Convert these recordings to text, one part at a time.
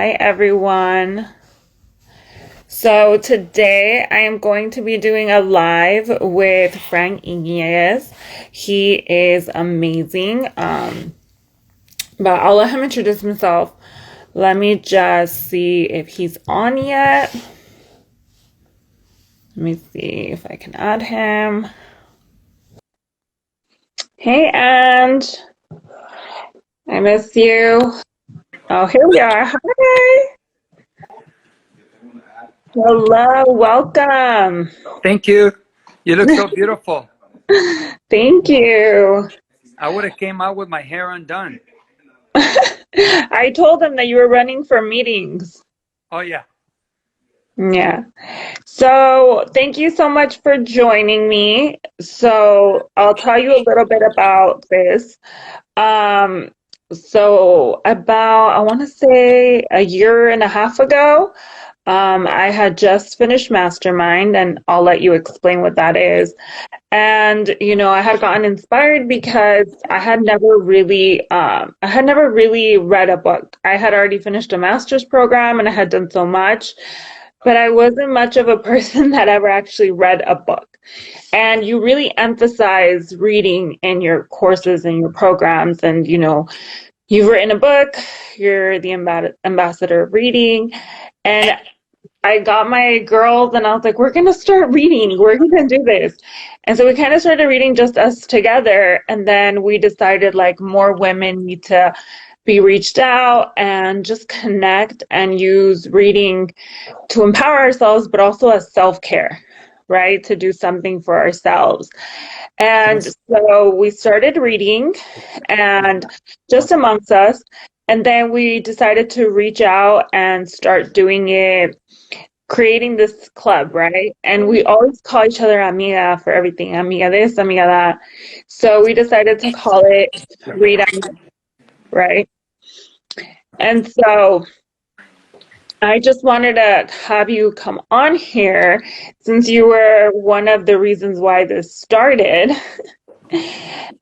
Hi, everyone. So today I am going to be doing a live with Frank Iniguez. He is amazing. But I'll let him introduce himself. Let me just see if he's on yet. Let me see if I can add him. Hey, and I miss you. Oh, here we are. Hi. Hello, welcome. Thank you. You look so beautiful. Thank you. I would have came out with my hair undone. I told him that you were running for meetings. Oh, yeah. Yeah. So thank you so much for joining me. So I'll tell you a little bit about this. So about, I want to say a year and a half ago, I had just finished Mastermind, and I'll let you explain what that is. And, I had gotten inspired because I had never really read a book. I had already finished a master's program and I had done so much, but I wasn't much of a person that ever actually read a book. And you really emphasize reading in your courses and your programs. And, you've written a book, you're the ambassador of reading. And I got my girls and I was like, we're going to start reading. We're going to do this. And so we kind of started reading just us together. And then we decided like more women need to be reached out and just connect and use reading to empower ourselves, but also as self-care, right? To do something for ourselves. And so we started reading and just amongst us. And then we decided to reach out and start doing it, creating this club, right? And we always call each other amiga for everything, amiga this, amiga that. So we decided to call it Read Amiga, right? And so I just wanted to have you come on here since you were one of the reasons why this started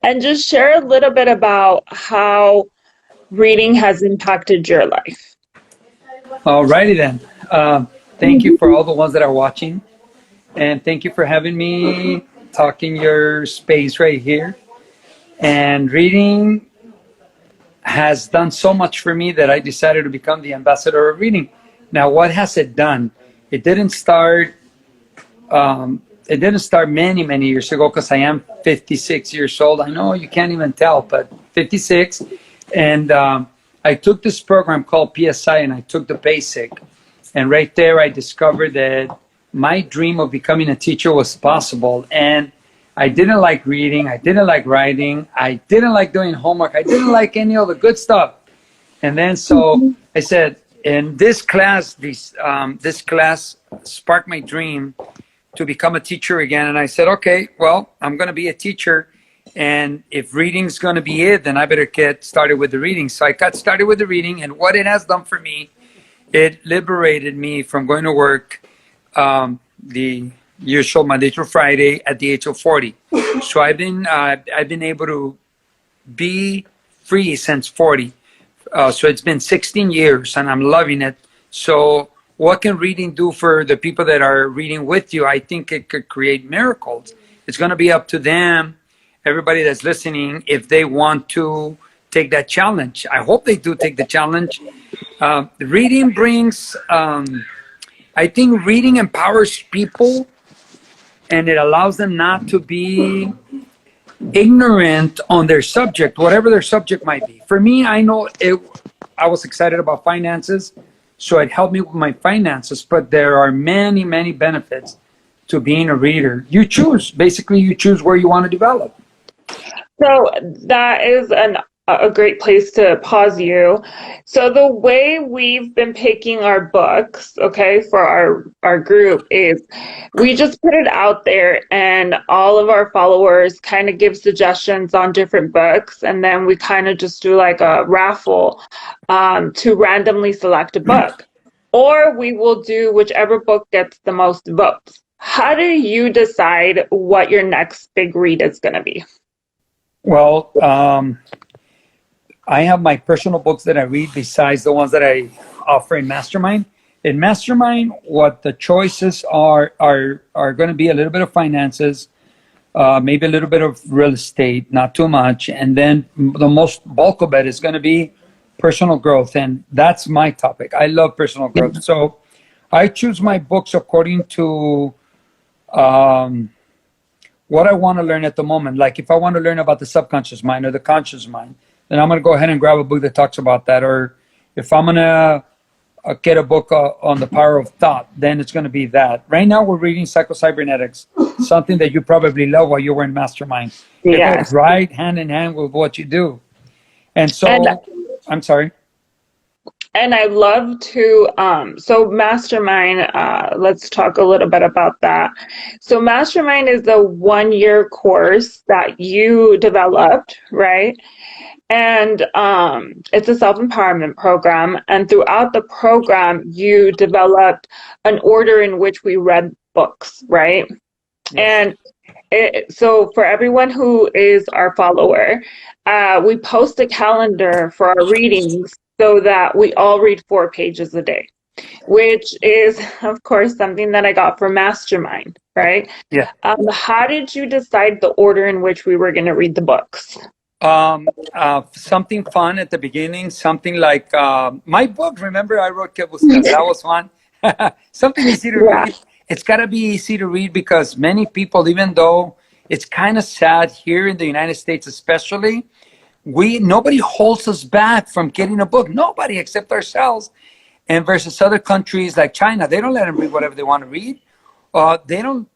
and just share a little bit about how reading has impacted your life. All righty then. Thank you for all the ones that are watching. And thank you for having me talking your space right here. And reading has done so much for me that I decided to become the ambassador of reading. Now, what has it done? It didn't start many, many years ago because I am 56 years old. I know you can't even tell, but 56. And I took this program called PSI and I took the basic. And right there, I discovered that my dream of becoming a teacher was possible. And I didn't like reading. I didn't like writing. I didn't like doing homework. I didn't like any of the good stuff. And then so I said, in this class, this class sparked my dream to become a teacher again. And I said, okay, well, I'm going to be a teacher. And if reading's going to be it, then I better get started with the reading. So I got started with the reading. And what it has done for me, it liberated me from going to work the usual Monday through Friday at the age of 40. So I've been able to be free since 40. So it's been 16 years and I'm loving it. So what can reading do for the people that are reading with you? I think it could create miracles. It's going to be up to them, everybody that's listening, if they want to take that challenge. I hope they do take the challenge. Reading brings, I think reading empowers people and it allows them not to be ignorant on their subject, whatever their subject might be. For me, I know I was excited about finances, so it helped me with my finances, but there are many, many benefits to being a reader. You choose where you want to develop. So that is a great place to pause you. So the way we've been picking our books, okay, for our group is we just put it out there and all of our followers kind of give suggestions on different books, and then we kind of just do like a raffle to randomly select a book. Or we will do whichever book gets the most votes. How do you decide what your next big read is going to be? Well, I have my personal books that I read besides the ones that I offer in Mastermind. In Mastermind, what the choices are going to be a little bit of finances, maybe a little bit of real estate, not too much, and then the most bulk of it is going to be personal growth, and that's my topic. I love personal growth, so I choose my books according to what I want to learn at the moment. Like if I want to learn about the subconscious mind or the conscious mind, then I'm going to go ahead and grab a book that talks about that. Or if I'm going to get a book on the power of thought, then it's going to be that. Right now we're reading Psycho-Cybernetics, something that you probably love while you were in Mastermind. It goes Yes. right hand in hand with what you do. And And so, I'm sorry. and I love to so Mastermind, let's talk a little bit about that. So Mastermind is the 1 year course that you developed, right? And it's a self-empowerment program. And throughout the program, you developed an order in which we read books, right? Yes. And so for everyone who is our follower, we post a calendar for our readings so that we all read 4 pages a day, which is, of course, something that I got from Mastermind, right? Yeah. How did you decide the order in which we were going to read the books? Something fun at the beginning, something like my book. Remember, I wrote Que Buscas. That was fun. Something easy to Yeah. read. It's got to be easy to read because many people, even though it's kind of sad here in the United States, especially, nobody holds us back from getting a book. Nobody except ourselves. And versus other countries like China, they don't let them read whatever they want to read. They don't.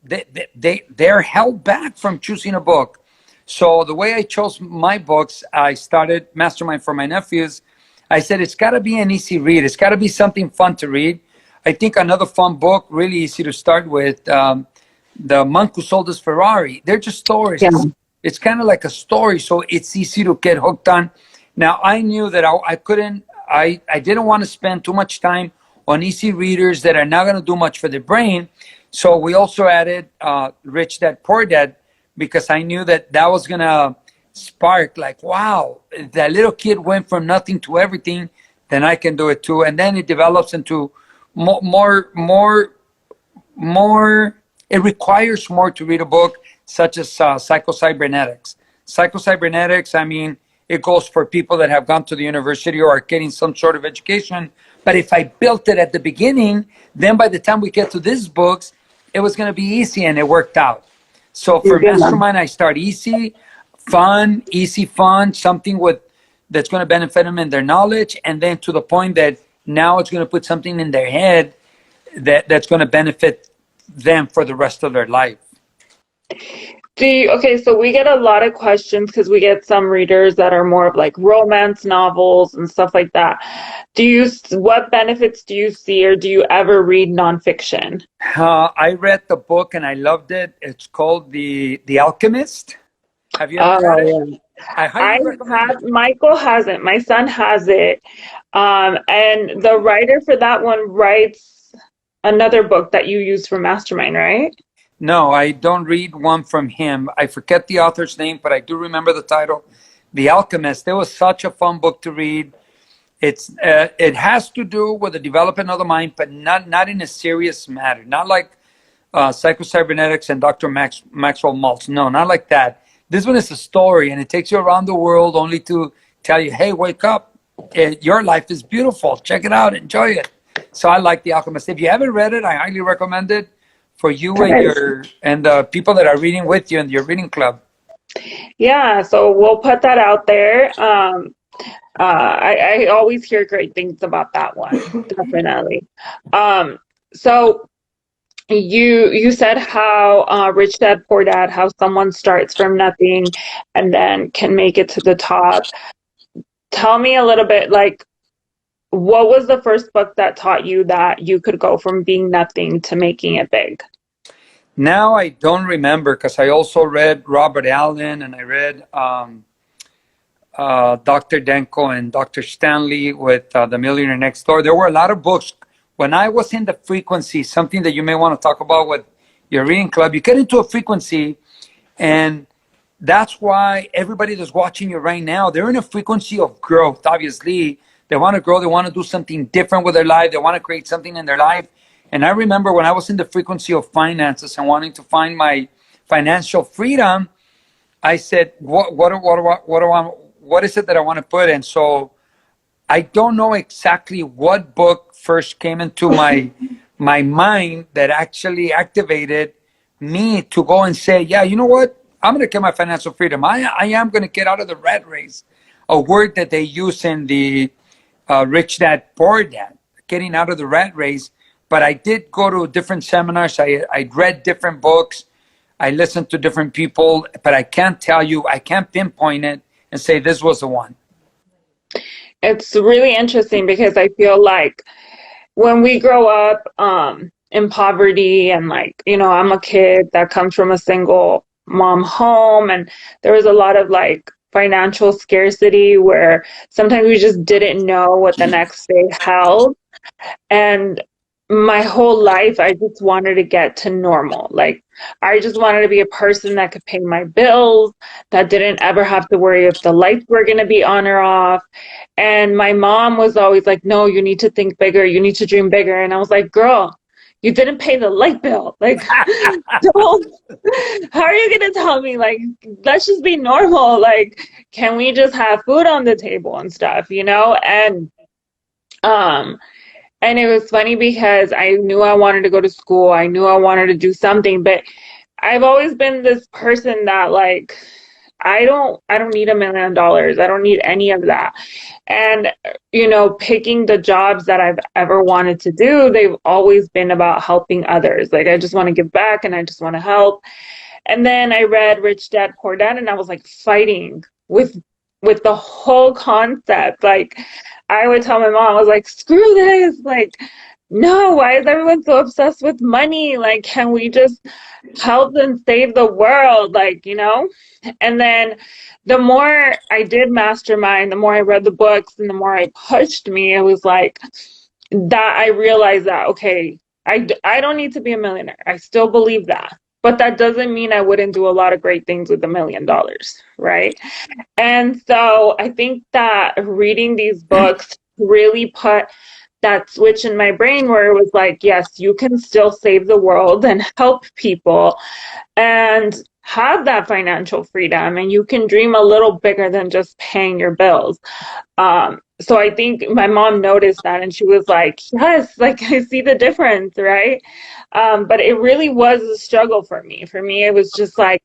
They're held back from choosing a book. So the way I chose my books, I started Mastermind for my nephews. I said it's got to be an easy read. It's got to be something fun to read. I think another fun book, really easy to start with, The Monk Who Sold His Ferrari. They're just stories. Yeah. It's kind of like a story, so it's easy to get hooked on. Now, I knew that I couldn't, I didn't want to spend too much time on easy readers that are not going to do much for the brain. So we also added Rich Dad, Poor Dad, because I knew that that was going to spark like, wow, that little kid went from nothing to everything, then I can do it too. And then it develops into more, it requires more to read a book such as Psycho-Cybernetics. Psycho-Cybernetics, I mean, it goes for people that have gone to the university or are getting some sort of education. But if I built it at the beginning, then by the time we get to these books, it was going to be easy, and it worked out. So for Mastermind, I start easy, fun, something that's going to benefit them in their knowledge, and then to the point that now it's going to put something in their head that's going to benefit them for the rest of their life. Okay, so we get a lot of questions because we get some readers that are more of like romance novels and stuff like that. What benefits do you see, or do you ever read nonfiction? I read the book and I loved it. It's called The Alchemist. Have you ever read it? Oh, yeah. I highly recommend it. Michael hasn't. My son has it. And the writer for that one writes another book that you use for Mastermind, right? No, I don't read one from him. I forget the author's name, but I do remember the title, The Alchemist. It was such a fun book to read. It has to do with the development of the mind, but not in a serious matter. Not like Psycho-Cybernetics and Dr. Maxwell Maltz. No, not like that. This one is a story, and it takes you around the world only to tell you, hey, wake up. Your life is beautiful. Check it out. Enjoy it. So I like The Alchemist. If you haven't read it, I highly recommend it for you and the people that are reading with you in your reading club. Yeah, so we'll put that out there. I always hear great things about that one, definitely. So you said how Rich Dad Poor Dad, how someone starts from nothing and then can make it to the top. Tell me a little bit, like, what was the first book that taught you that you could go from being nothing to making it big? Now I don't remember because I also read Robert Allen and I read Dr. Denko and Dr. Stanley with The Millionaire Next Door. There were a lot of books. When I was in the frequency, something that you may want to talk about with your reading club, you get into a frequency, and that's why everybody that's watching you right now, they're in a frequency of growth. Obviously, They want to grow. They want to do something different with their life. They want to create something in their life. And I remember when I was in the frequency of finances and wanting to find my financial freedom, I said, what is it that I want to put in? So I don't know exactly what book first came into my mind that actually activated me to go and say, yeah, you know what? I'm going to get my financial freedom. I am going to get out of the rat race, a word that they use in the Rich Dad Poor Dad, getting out of the rat race. But I did go to different seminars. I read different books. I listened to different people, but I can't tell you, I can't pinpoint it and say this was the one. It's really interesting because I feel like when we grow up in poverty and like, I'm a kid that comes from a single mom home, and there was a lot of like financial scarcity where sometimes we just didn't know what the next day held. And my whole life, I just wanted to get to normal. Like, I just wanted to be a person that could pay my bills, that didn't ever have to worry if the lights were going to be on or off. And my mom was always like, no, you need to think bigger. You need to dream bigger. And I was like, girl, you didn't pay the light bill. Like, don't, how are you going to tell me? Like, let's just be normal. Like, can we just have food on the table and stuff, And it was funny because I knew I wanted to go to school. I knew I wanted to do something, but I've always been this person that like, I don't need $1 million. I don't need any of that. And, picking the jobs that I've ever wanted to do, they've always been about helping others. Like, I just want to give back and I just want to help. And then I read Rich Dad Poor Dad, and I was like fighting with the whole concept. Like, I would tell my mom, I was like, screw this. Like, no, why is everyone so obsessed with money? Like, can we just help and save the world? Like, And then the more I did mastermind, the more I read the books and the more I pushed me, it was like that I realized that, okay, I don't need to be a millionaire. I still believe that. But that doesn't mean I wouldn't do a lot of great things with $1 million, right? And so I think that reading these books really put that switch in my brain where it was like, yes, you can still save the world and help people and have that financial freedom, and you can dream a little bigger than just paying your bills. So I think my mom noticed that, and she was like, yes, like I see the difference, right? But it really was a struggle for me. For me, it was just like,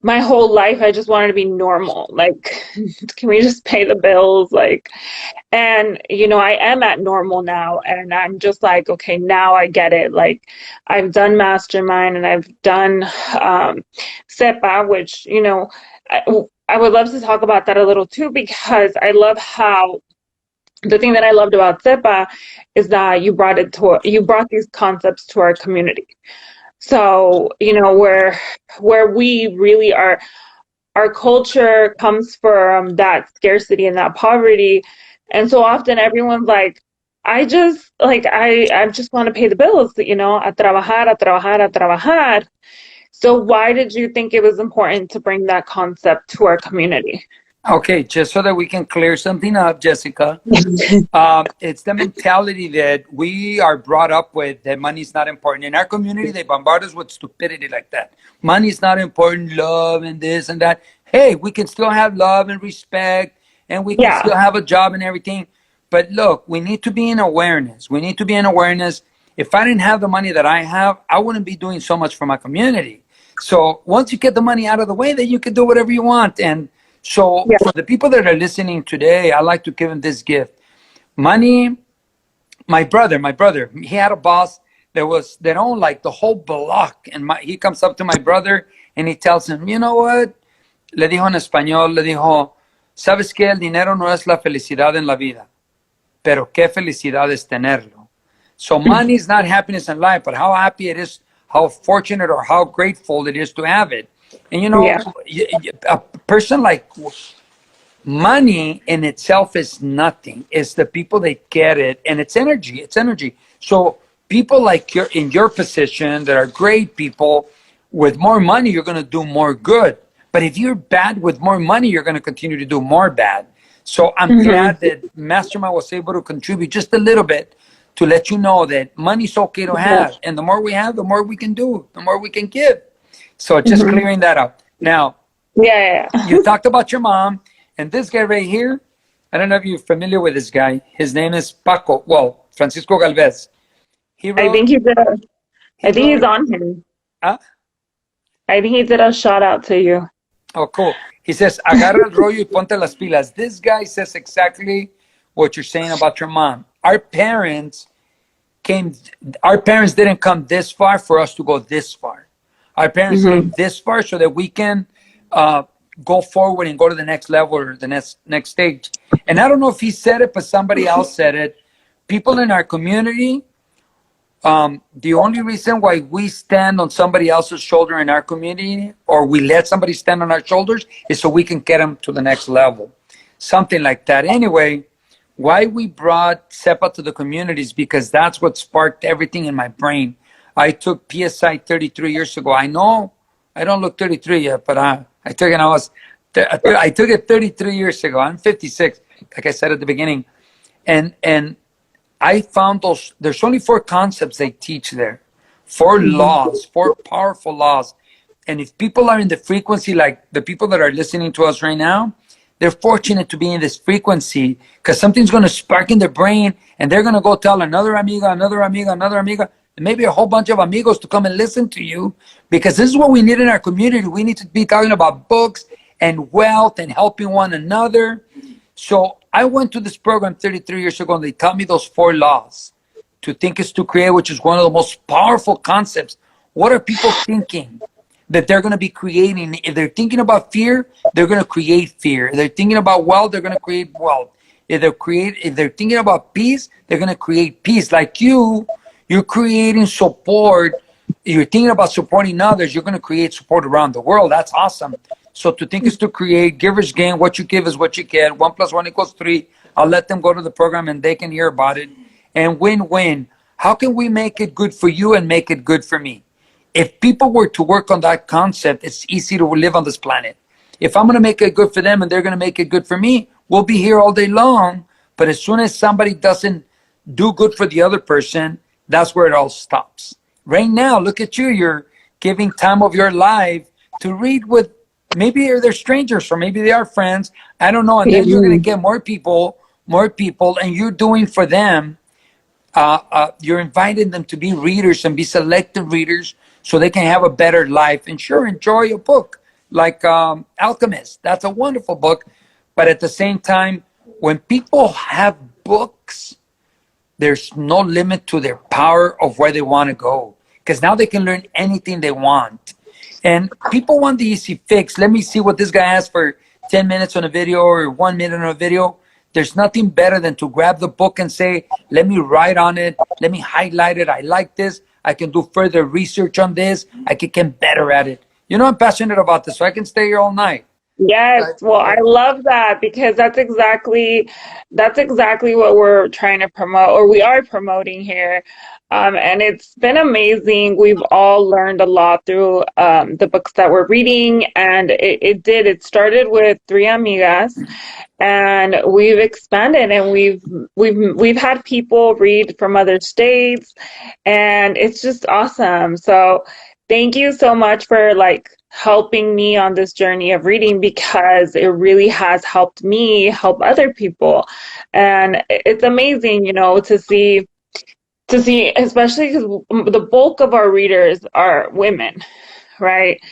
my whole life, I just wanted to be normal. Like, can we just pay the bills? Like, and, I am at normal now. And I'm just like, okay, now I get it. Like, I've done Mastermind and I've done SEPA, which, I would love to talk about that a little too, because I love how the thing that I loved about SEPA is that you brought these concepts to our community. So, where we really are, our culture comes from that scarcity and that poverty. And so often everyone's like, I just want to pay the bills, a trabajar, a trabajar, a trabajar. So why did you think it was important to bring that concept to our community? Okay, just so that we can clear something up, Jessica, it's the mentality that we are brought up with, that money is not important. In our community, they bombard us with stupidity like that. Money is not important, love and this and that. Hey, we can still have love and respect, and we can still have a job and everything. But look, we need to be in awareness. We need to be in awareness. If I didn't have the money that I have, I wouldn't be doing so much for my community. So once you get the money out of the way, then you can do whatever you want. And so for the people that are listening today, I like to give them this gift. Money, my brother, he had a boss that owned like the whole block. And he comes up to my brother and he tells him, you know what? Le dijo en español, le dijo, ¿sabes qué? El dinero no es la felicidad en la vida, pero qué felicidad es tenerlo. So money is not happiness in life, but how happy it is, how fortunate or how grateful it is to have it. And a person like money in itself is nothing. It's the people that get it, and it's energy. It's energy. So people like in your position that are great people, with more money, you're going to do more good. But if you're bad with more money, you're going to continue to do more bad. So I'm glad Hmm. that Mastermind was able to contribute just a little bit to let you know that money's okay to have. And the more we have, the more we can do, the more we can give. So just Hmm. clearing that up. Now, Yeah, you yeah. talked about your mom, and this guy right here, I don't know if you're familiar with this guy. His name is Paco. Well, Francisco Galvez. He I wrote, think he did a, he I think he's wrote, on here. uh, I think he did a shout out to you. oh, cool. He says, agarra el rollo y ponte las pilas. This guy says exactly what you're saying about your mom. Came, our parents didn't come this far for us to go this far. Our parents came Hmm. this far so that we can uh, go forward and go to the next level or the next stage. And I don't know if he said it, but somebody else said it. People in our community, the only reason why we stand on somebody else's shoulder in our community, or we let somebody stand on our shoulders, is so we can get them to the next level. Something like that. Anyway, why we brought SEPA to the communities, because that's what sparked everything in my brain. I took PSI 33 years ago. I know I don't look 33 yet, but I took it. I took it 33 years ago. I'm 56, like I said at the beginning, and I found there's only four concepts they teach there, four Hmm. laws, four powerful laws. And if people are in the frequency, like the people that are listening to us right now, they're fortunate to be in this frequency because something's going to spark in their brain and they're going to go tell another amiga, another amiga, another amiga, and maybe a whole bunch of amigos to come and listen to you because this is what we need in our community. We need to be talking about books and wealth and helping one another. So I went to this program 33 years ago and they taught me those four laws. To think is to create, which is one of the most powerful concepts. What are people thinking that they're going to be creating? If they're thinking about fear, they're going to create fear. If they're thinking about wealth, they're going to create wealth. If they're thinking about peace, they're going to create peace. Like you're creating support. You're thinking about supporting others, you're going to create support around the world. That's awesome. So to think is to create. Givers gain. What you give is what you get. 1 + 1 = 3. I'll let them go to the program and they can hear about it. And win-win. How can we make it good for you and make it good for me? If people were to work on that concept, it's easy to live on this planet. If I'm going to make it good for them and they're going to make it good for me, we'll be here all day long. But as soon as somebody doesn't do good for the other person, that's where it all stops. Right now, look at you. You're giving time of your life to read with maybe they're strangers or maybe they are friends. I don't know. And then you're going to Hmm. get more people, and you're doing for them. You're inviting them to be readers and be selective readers so they can have a better life and sure enjoy a book like Alchemist. That's a wonderful book. But at the same time, when people have books, there's no limit to their power of where they want to go because now they can learn anything they want. And people want the easy fix. Let me see what this guy has for 10 minutes on a video or 1 minute on a video. There's nothing better than to grab the book and say, let me write on it. Let me highlight it. I like this. I can do further research on this. I can get better at it. You know, I'm passionate about this, so I can stay here all night. Yes, Right? well, I love that because that's exactly what we're trying to promote, or we are promoting here. And it's been amazing. We've all learned a lot through the books that we're reading, and it started with three amigas, and we've expanded, and we've had people read from other states, and it's just awesome. So thank you so much for like helping me on this journey of reading because it really has helped me help other people. And it's amazing, to see, especially because the bulk of our readers are women, right?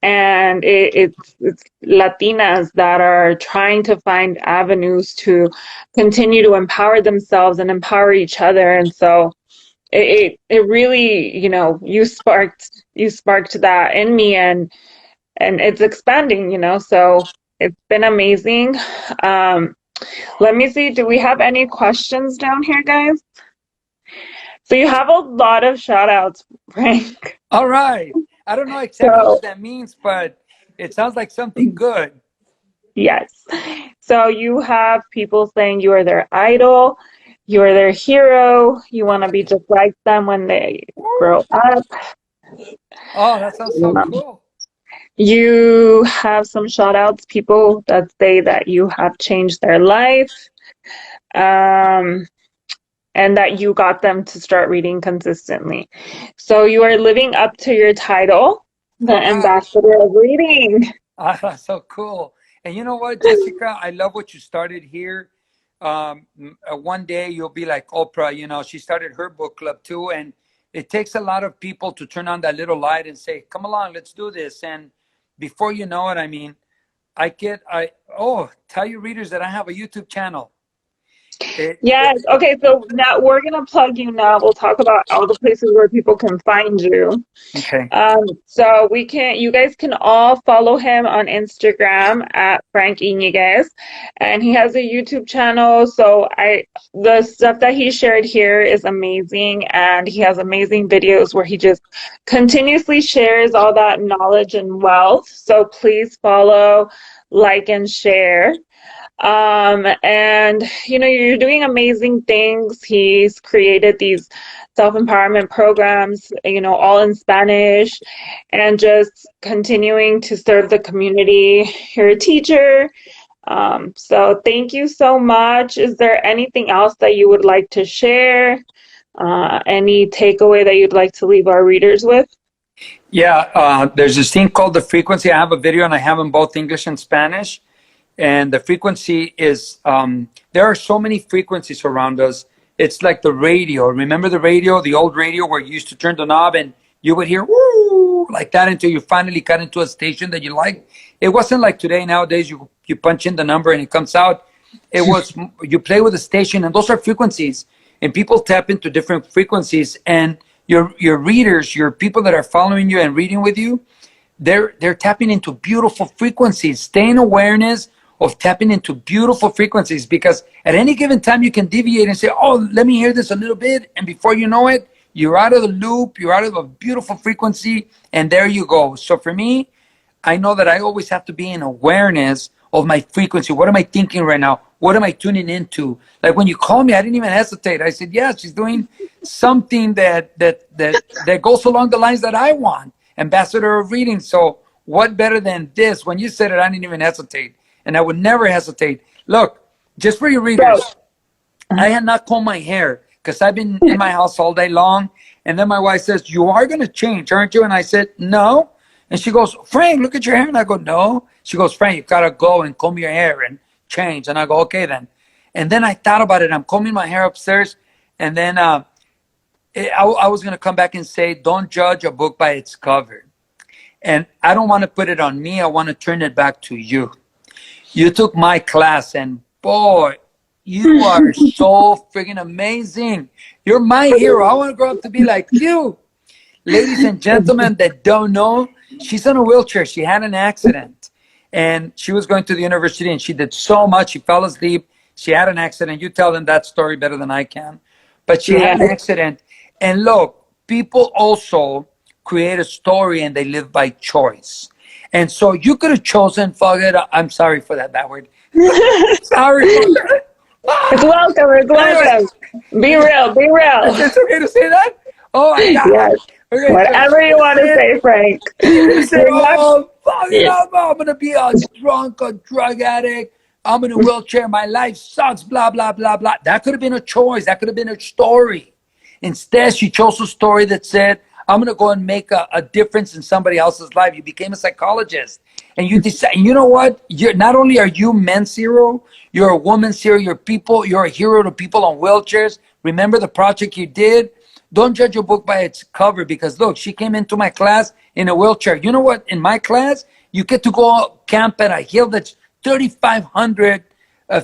And it's Latinas that are trying to find avenues to continue to empower themselves and empower each other. And so it really, you sparked that in me, and it's expanding, so it's been amazing. um Let me see, do we have any questions down here, guys? So you have a lot of shout outs, Frank. All right. I don't know exactly So what that means, but it sounds like something good. yes, so you have people saying you are their idol, you are their hero, you want to be just like them when they grow up. Oh, that sounds so Yeah. cool. you have some shout outs, people that say that you have changed their life, um, and that you got them to start reading consistently. So you are living up to your title, the Oh gosh. ambassador of reading. Ah, so cool. And you know what, Jessica? I love what you started here. One day you'll be like Oprah, you know, she started her book club too. And it takes a lot of people to turn on that little light and say, come along, let's do this. And before you know it, I mean, tell your readers that I have a YouTube channel. Yes. Okay. So now we're going to plug you now. We'll talk about all the places where people can find you. Okay. So you guys can all follow him on Instagram at Frank Iniguez, and he has a YouTube channel. So the stuff that he shared here is amazing, and he has amazing videos where he just continuously shares all that knowledge and wealth. So please follow, like, and share. And you're doing amazing things. He's created these self-empowerment programs, all in Spanish, and just continuing to serve the community. You're a teacher. So thank you so much. Is there anything else that you would like to share? Any takeaway that you'd like to leave our readers with? Yeah, there's this thing called the frequency. I have a video and I have them both English and Spanish. And the frequency is, there are so many frequencies around us. It's like the radio. Remember the radio, the old radio where you used to turn the knob and you would hear woo like that until you finally got into a station that you liked. It wasn't like today. Nowadays, you punch in the number and it comes out. It was, you play with the station, and those are frequencies. And people tap into different frequencies. And your readers, your people that are following you and reading with you, they're tapping into beautiful frequencies. Stay in awareness of tapping into beautiful frequencies, because at any given time you can deviate and say, oh, let me hear this a little bit. And before you know it, you're out of the loop, you're out of a beautiful frequency, and there you go. So for me, I know that I always have to be in awareness of my frequency. What am I thinking right now? What am I tuning into? Like when you call me, I didn't even hesitate. I said, yeah, she's doing something that goes along the lines that I want. Ambassador of reading. So what better than this? When you said it, I didn't even hesitate. And I would never hesitate. Look, just for your readers, I had not combed my hair because I've been in my house all day long. And then my wife says, you are going to change, aren't you? And I said, no. And she goes, Frank, look at your hair. And I go, no. She goes, Frank, you got to go and comb your hair and change. And I go, okay, then. And then I thought about it. I'm combing my hair upstairs. And then I was going to come back and say, don't judge a book by its cover. And I don't want to put it on me. I want to turn it back to you. You took my class, and boy, you are so freaking amazing. You're my hero. I want to grow up to be like you. Ladies and gentlemen that don't know, she's in a wheelchair. She had an accident, and she was going to the university, and she did so much. She fell asleep. She had an accident. You tell them that story better than I can. But she had an accident. And look, people also create a story, and they live by choice. And so you could have chosen, fuck it, I'm sorry for that bad word. Sorry for that. It's welcome, it's welcome. Be real, be real. It's okay to say that? Oh my God. Yes. Okay, Whatever you want to say, Frank. You say, oh, fuck it up, I'm going to be a drunk, a drug addict. I'm in a wheelchair. My life sucks, blah, blah, blah, blah. That could have been a choice. That could have been a story. Instead, she chose a story that said, I'm going to go and make a difference in somebody else's life. You became a psychologist. And you decide, you know what? You're not only are you men's hero, you're a woman's hero, you're a hero to people on wheelchairs. Remember the project you did? Don't judge a book by its cover, because look, she came into my class in a wheelchair. You know what? In my class, you get to go camp at a hill that's 3,500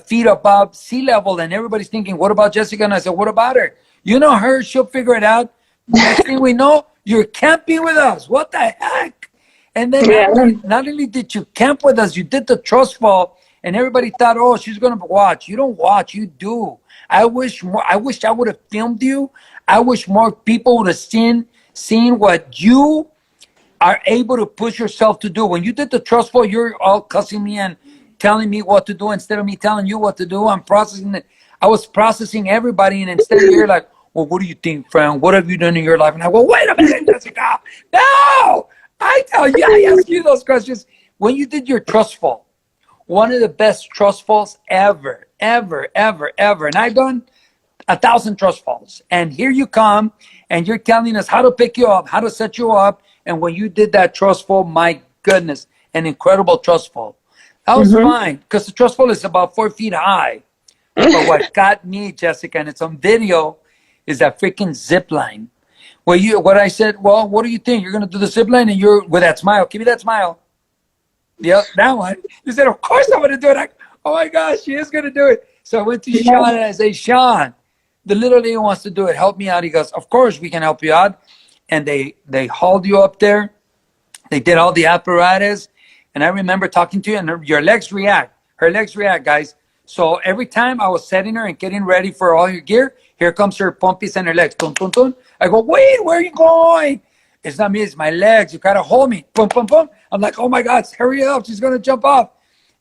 feet above sea level. And everybody's thinking, what about Jessica? And I said, what about her? You know her, she'll figure it out. Next thing we know, you're camping with us. What the heck? And then not only did you camp with us, you did the trust fall, and everybody thought, oh, she's going to watch. You don't watch, you do. I wish I would have filmed you. I wish more people would have seen what you are able to push yourself to do. When you did the trust fall, you're all cussing me and telling me what to do instead of me telling you what to do. I'm processing it. I was processing everybody, and instead you're like, well, what do you think, friend? What have you done in your life? And I go, wait a minute, Jessica. No! I tell you, I ask you those questions. When you did your trust fall, one of the best trust falls ever, ever, ever, ever. And I've done 1,000 trust falls. And here you come, and you're telling us how to pick you up, how to set you up. And when you did that trust fall, my goodness, an incredible trust fall. That was Mm-hmm. fine because the trust fall is about 4 feet high. But what got me, Jessica, and it's on video, is that freaking zip line. What I said, well, what do you think? You're gonna do the zip line, and you're with that smile. Give me that smile. Yep, that one. You said, of course I'm gonna do it. Oh my gosh, she is gonna do it. So I went to Yeah. Sean and I say, Sean, the little lady wants to do it. Help me out. He goes, of course we can help you out. And they hauled you up there. They did all the apparatus. And I remember talking to you, and your legs react. Her legs react, guys. So every time I was setting her and getting ready for all your gear, here comes her pompies and her legs. Tum, tum, tum. I go, wait, where are you going? It's not me, it's my legs. You gotta hold me. Boom, boom, boom. I'm like, oh my God, hurry up. She's gonna jump off.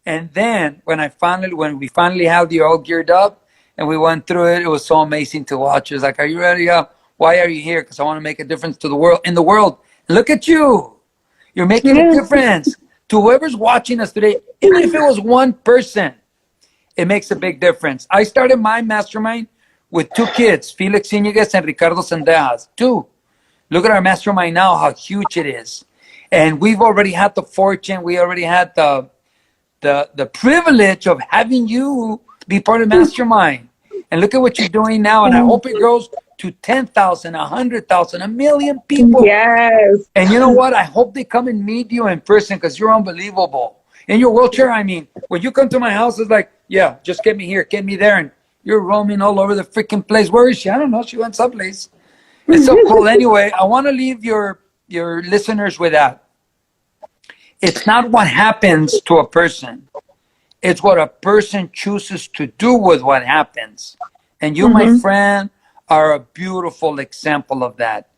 And then when we finally had you all geared up and we went through it, it was so amazing to watch. It was like, are you ready? Why are you here? Because I want to make a difference to the world. In the world, look at you. You're making a Yeah. difference to whoever's watching us today. Even if it was one person, it makes a big difference. I started my mastermind with 2 kids, Felix Iniguez and Ricardo Sendejas. 2. Look at our mastermind now, how huge it is. And we've already had the fortune, we already had the privilege of having you be part of mastermind. And look at what you're doing now. And I hope it grows to 10,000, 100,000, a million people. Yes. And you know what? I hope they come and meet you in person because you're unbelievable. In your wheelchair, I mean, when you come to my house, it's like, yeah, just get me here, get me there. And you're roaming all over the freaking place. Where is she? I don't know. She went someplace. It's so cool. Anyway, I want to leave your listeners with that. It's not what happens to a person. It's what a person chooses to do with what happens. And you, my Mm-hmm. friend, are a beautiful example of that.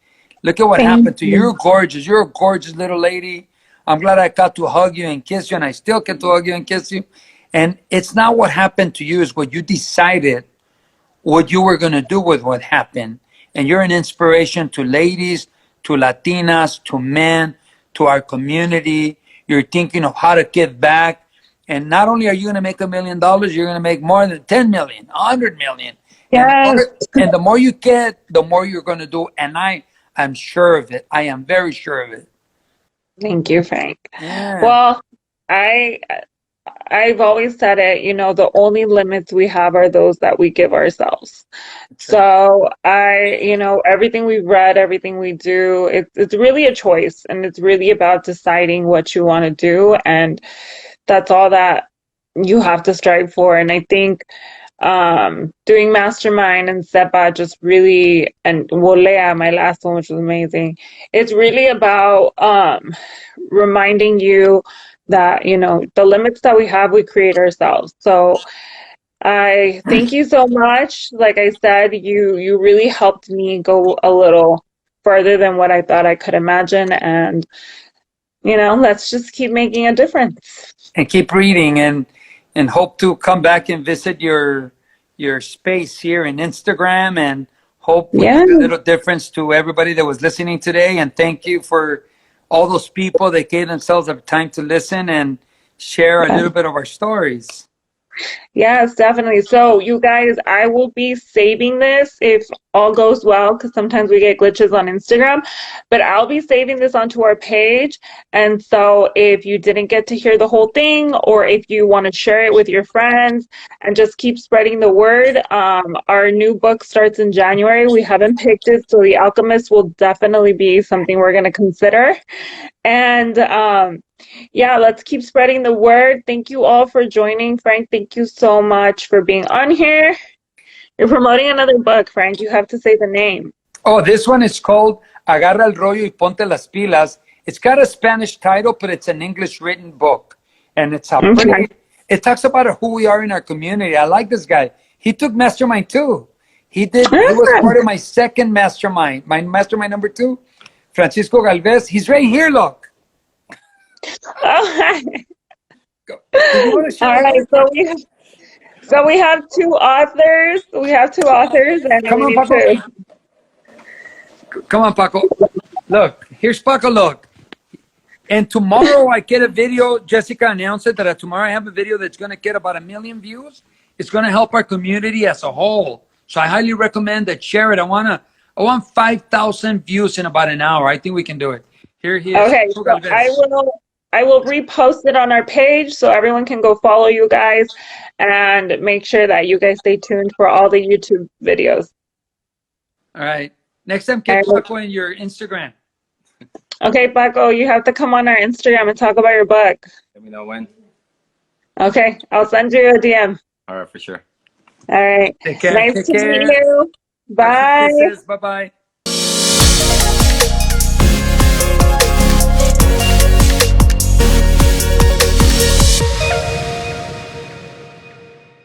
Look at what Thank happened to you. you. You're gorgeous. You're a gorgeous little lady. I'm glad I got to hug you and kiss you, and I still get to hug you and kiss you. And it's not what happened to you, it's what you decided what you were going to do with what happened. And you're an inspiration to ladies, to Latinas, to men, to our community. You're thinking of how to give back. And not only are you going to make $1 million, you're going to make more than 10 million, 100 million. And Yes. the more you get, the more you're going to do. And I'm sure of it. I am very sure of it. Thank you, Frank. Yeah, Well, I I've always said it, the only limits we have are those that we give ourselves. that's right. So everything we've read, everything we do, it's really a choice, and it's really about deciding what you want to do, and that's all that you have to strive for. And I think doing Mastermind and SEPA just really, and Wolea, my last one, which was amazing. It's really about reminding you that, the limits that we have, we create ourselves. So I thank you so much. Like I said, you really helped me go a little further than what I thought I could imagine. And, let's just keep making a difference. And keep reading and hope to come back and visit your space here in Instagram, and hope we Yeah. make a little difference to everybody that was listening today. And thank you for all those people that gave themselves the time to listen and share a Yeah. little bit of our stories. Yes, definitely. So, you guys, I will be saving this if all goes well, because sometimes we get glitches on Instagram, but I'll be saving this onto our page. And so, if you didn't get to hear the whole thing, or if you want to share it with your friends and just keep spreading the word, our new book starts in January. We haven't picked it, so The Alchemist will definitely be something we're going to consider. And yeah, let's keep spreading the word. Thank you all for joining. Frank, thank you so much for being on here. You're promoting another book, Frank. You have to say the name. Oh, this one is called Agarra el rollo y ponte las pilas. It's got a Spanish title, but it's an English written book. And it's a Okay. pretty, it talks about who we are in our community. I like this guy. He took Mastermind too. He was part of my second mastermind, my mastermind number 2, Francisco Galvez. He's right here, look. Oh, Do you want to share all a right. little? So we have 2 authors. We have 2 authors, and Come we on, need Paco. to. Come on, Paco. Look, here's Paco, look. And tomorrow I get a video. Jessica announced it that tomorrow I have a video that's going to get about 1 million views. It's going to help our community as a whole. So I highly recommend that. Share it. I want 5,000 views in about an hour. I think we can do it. Here he is. Okay, so I will repost it on our page so everyone can go follow you guys and make sure that you guys stay tuned for all the YouTube videos. All right. Next time, All get right. Paco in your Instagram. Okay, Paco, you have to come on our Instagram and talk about your book. Let me know when. Okay, I'll send you a DM. All right, for sure. All right. Take care. Nice Take to meet care. you. Bye. Bye bye.